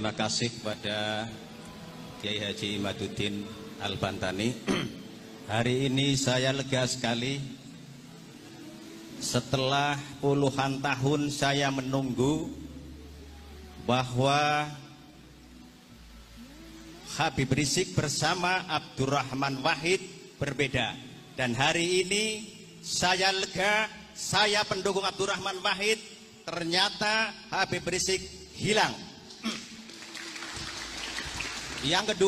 terima kasih kepada Kiai Haji Imaduddin Al-Bantani. Hari ini saya lega sekali. Setelah puluhan tahun saya menunggu bahwa Habib Rizik bersama Abdurrahman Wahid berbeda. Dan hari ini saya lega, saya pendukung Abdurrahman Wahid, ternyata Habib Rizik hilang. Yang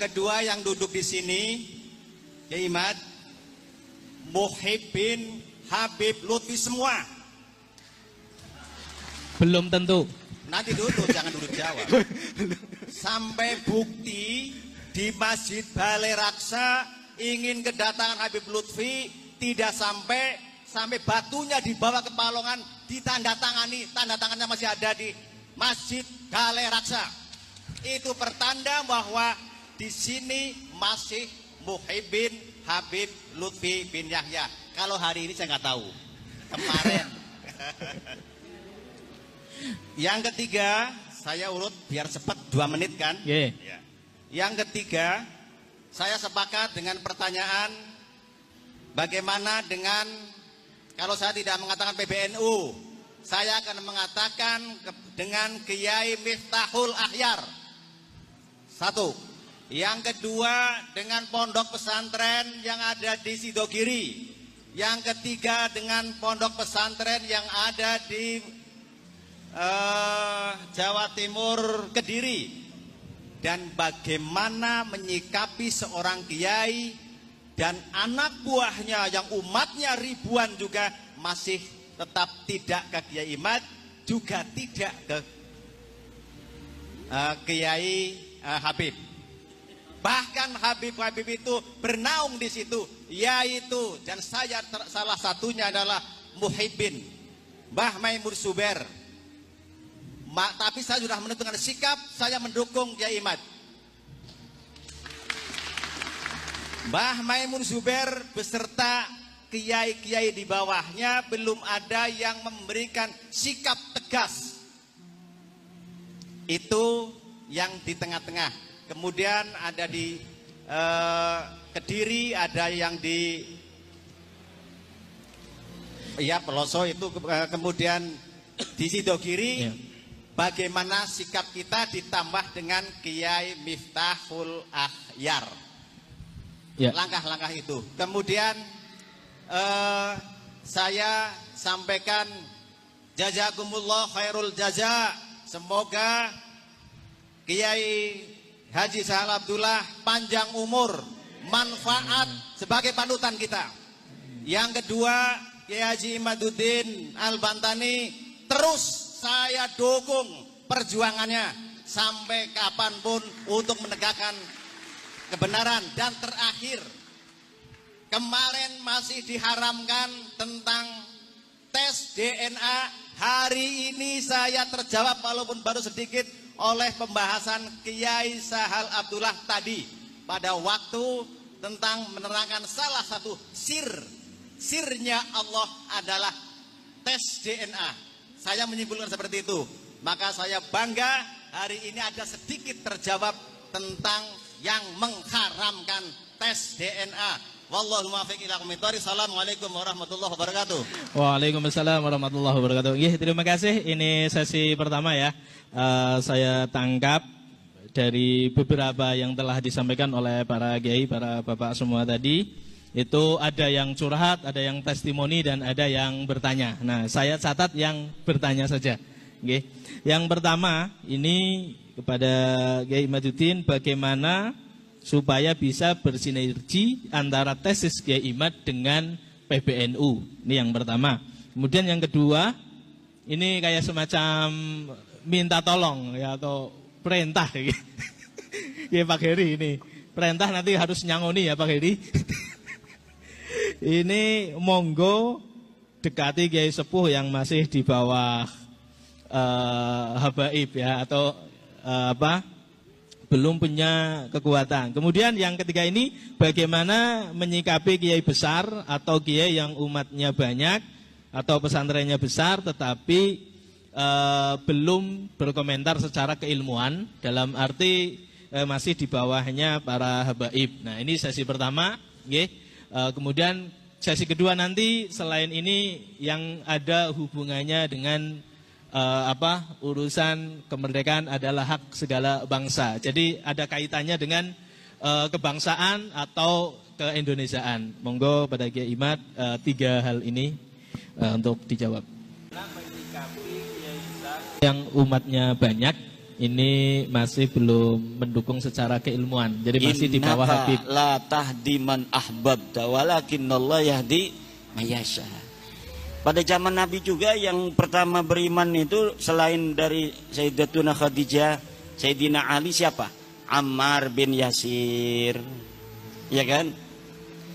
kedua yang duduk di sini, Kiai Imad, Muhibbin Habib Lutfi semua. Belum tentu. Nanti dulu, jangan dulu jawab. Sampai bukti di Masjid Balai Raksa ingin kedatangan Habib Lutfi, tidak sampai batunya dibawa ke Palongan, ditandatangani, tanda tangannya masih ada di Masjid Balai Raksa. Itu pertanda bahwa di sini masih Muhibbin Habib Lutfi bin Yahya. Kalau hari ini saya nggak tahu. Kemarin. Yang ketiga, saya urut biar cepat 2 menit kan? Yeah. Yang ketiga, saya sepakat dengan pertanyaan bagaimana dengan kalau saya tidak mengatakan PBNU, saya akan mengatakan dengan Kiai Miftahul Akhyar. 1. Yang kedua dengan pondok pesantren yang ada di Sidogiri. Yang ketiga dengan pondok pesantren yang ada di Jawa Timur, Kediri. Dan bagaimana menyikapi seorang kiai dan anak buahnya yang umatnya ribuan juga masih tetap tidak ke Kiai Imad, juga tidak ke Kiai Habib. Bahkan Habib itu bernaung di situ, yaitu dan saya salah satunya adalah Muhibbin Mbah Maimun Zubair. Tapi saya sudah menentukan sikap, saya mendukung Kiai Imad. Mbah Maimun Zubair beserta kiai-kiai di bawahnya belum ada yang memberikan sikap tegas. Itu yang di tengah-tengah. Kemudian ada di Kediri, ada yang di Peloso itu, kemudian di Sidogiri. Yeah. Bagaimana sikap kita ditambah dengan Kiai Miftahul Akhyar. Yeah. Langkah-langkah itu. Kemudian saya sampaikan jazakumullah khairul jaza. Semoga Kiai Haji Sahal Abdullah panjang umur, manfaat sebagai panutan kita. Yang kedua, Kiai Haji Imaduddin Al-Bantani, terus saya dukung perjuangannya sampai kapanpun untuk menegakkan kebenaran. Dan terakhir, kemarin masih diharamkan tentang tes DNA. Hari ini saya terjawab walaupun baru sedikit oleh pembahasan Kiai Sahal Abdullah tadi pada waktu tentang menerangkan salah satu sirnya Allah adalah tes DNA. Saya menyimpulkan seperti itu. Maka saya bangga hari ini ada sedikit terjawab tentang yang mengharamkan tes DNA. Wallahu muwaffiq ila aqwamit thoriq. Assalamualaikum warahmatullahi wabarakatuh. Waalaikumsalam warahmatullahi wabarakatuh. Terima kasih. Ini sesi pertama ya. Saya tangkap dari beberapa yang telah disampaikan oleh para kiai, para bapak semua tadi. Itu ada yang curhat, ada yang testimoni, dan ada yang bertanya. Nah, saya catat yang bertanya saja. Yang pertama, ini kepada Kiai Imaduddin, bagaimana supaya bisa bersinergi antara tesis Kiai Imad dengan PBNU. Ini yang pertama. Kemudian yang kedua, ini kayak semacam minta tolong ya, atau perintah. Ya Pak Heri, ini perintah nanti harus nyangoni ya Pak Heri. Ini monggo dekati Kiai Sepuh yang masih di bawah habaib ya, atau belum punya kekuatan. Kemudian yang ketiga ini, bagaimana menyikapi kiai besar atau kiai yang umatnya banyak atau pesantrennya besar tetapi belum berkomentar secara keilmuan, dalam arti masih di bawahnya para habaib. Nah, ini sesi pertama, nggih. Kemudian sesi kedua nanti selain ini yang ada hubungannya dengan urusan kemerdekaan adalah hak segala bangsa. Jadi ada kaitannya dengan kebangsaan atau keindonesiaan. Monggo pada Kiai Imad 3 hal ini untuk dijawab. Yang umatnya banyak ini masih belum mendukung secara keilmuan. Jadi masih di bawah Habib. La tahdi man ahbabta walakinallah yahdi mayasha. Pada zaman Nabi juga yang pertama beriman itu selain dari Sayyidatuna Khadijah, Sayyidina Ali siapa? Ammar bin Yasir. Ya kan?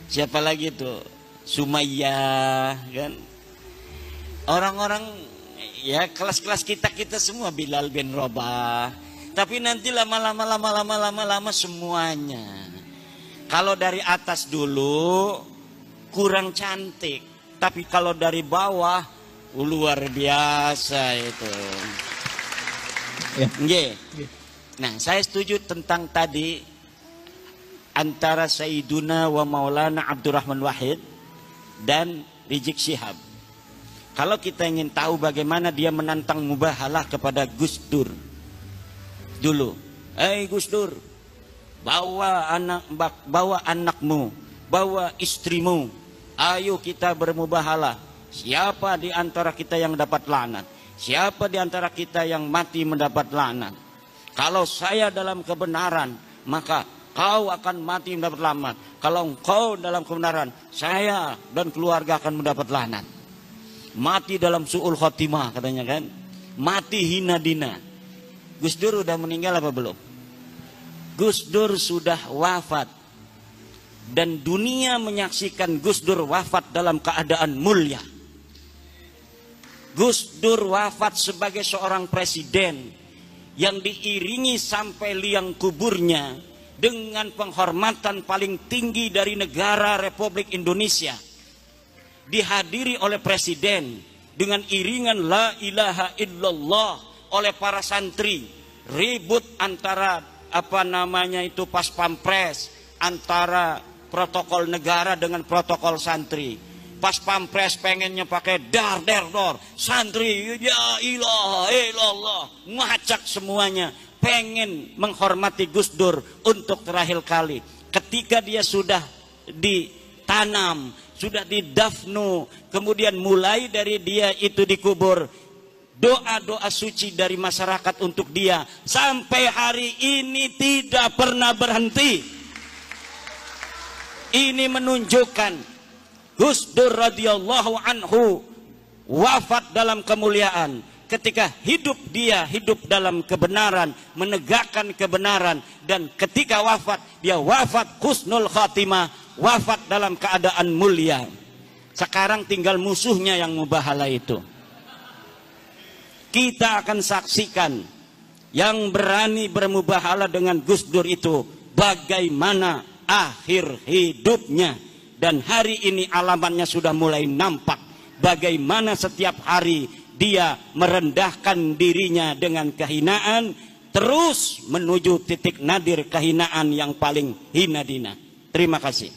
Siapa lagi tuh? Sumayyah, kan? Orang-orang ya kelas-kelas kita semua, Bilal bin Rabah. Tapi nanti lama-lama semuanya. Kalau dari atas dulu kurang cantik, tapi kalau dari bawah luar biasa itu. Ya. Nah, saya setuju tentang tadi antara Sayyiduna wa Maulana Abdurrahman Wahid dan Rizik Syihab. Kalau kita ingin tahu bagaimana dia menantang mubahalah kepada Gus Dur dulu, Gus Dur, bawa anakmu, bawa istrimu, ayo kita bermubahalah. Siapa di antara kita yang dapat laknat? Siapa di antara kita yang mati mendapat laknat? Kalau saya dalam kebenaran, maka kau akan mati mendapat laknat. Kalau engkau dalam kebenaran, saya dan keluarga akan mendapat laknat. Mati dalam su'ul khotimah katanya kan. Mati hina dina. Gus Dur udah meninggal apa belum? Gus Dur sudah wafat. Dan dunia menyaksikan Gus Dur wafat dalam keadaan mulia. Gus Dur wafat sebagai seorang presiden yang diiringi sampai liang kuburnya dengan penghormatan paling tinggi dari negara Republik Indonesia, dihadiri oleh presiden dengan iringan la ilaha illallah oleh para santri, ribut antara pas pampres, antara protokol negara dengan protokol santri. Pas pampres pengennya pakai dar, santri ya ilaha illallah, ngacak semuanya, pengen menghormati Gus Dur untuk terakhir kali. Ketika dia sudah ditanam, sudah didafnu, kemudian mulai dari dia itu dikubur, doa-doa suci dari masyarakat untuk dia sampai hari ini tidak pernah berhenti. Ini menunjukkan Gus Dur radhiyallahu anhu wafat dalam kemuliaan. Ketika hidup dia hidup dalam kebenaran, menegakkan kebenaran, dan ketika wafat dia wafat husnul khatimah, wafat dalam keadaan mulia. Sekarang tinggal musuhnya yang mubahalah itu. Kita akan saksikan yang berani bermubahalah dengan Gus Dur itu bagaimana akhir hidupnya. Dan hari ini alamannya sudah mulai nampak. Bagaimana setiap hari dia merendahkan dirinya dengan kehinaan, terus menuju titik nadir kehinaan yang paling hina dina. Terima kasih.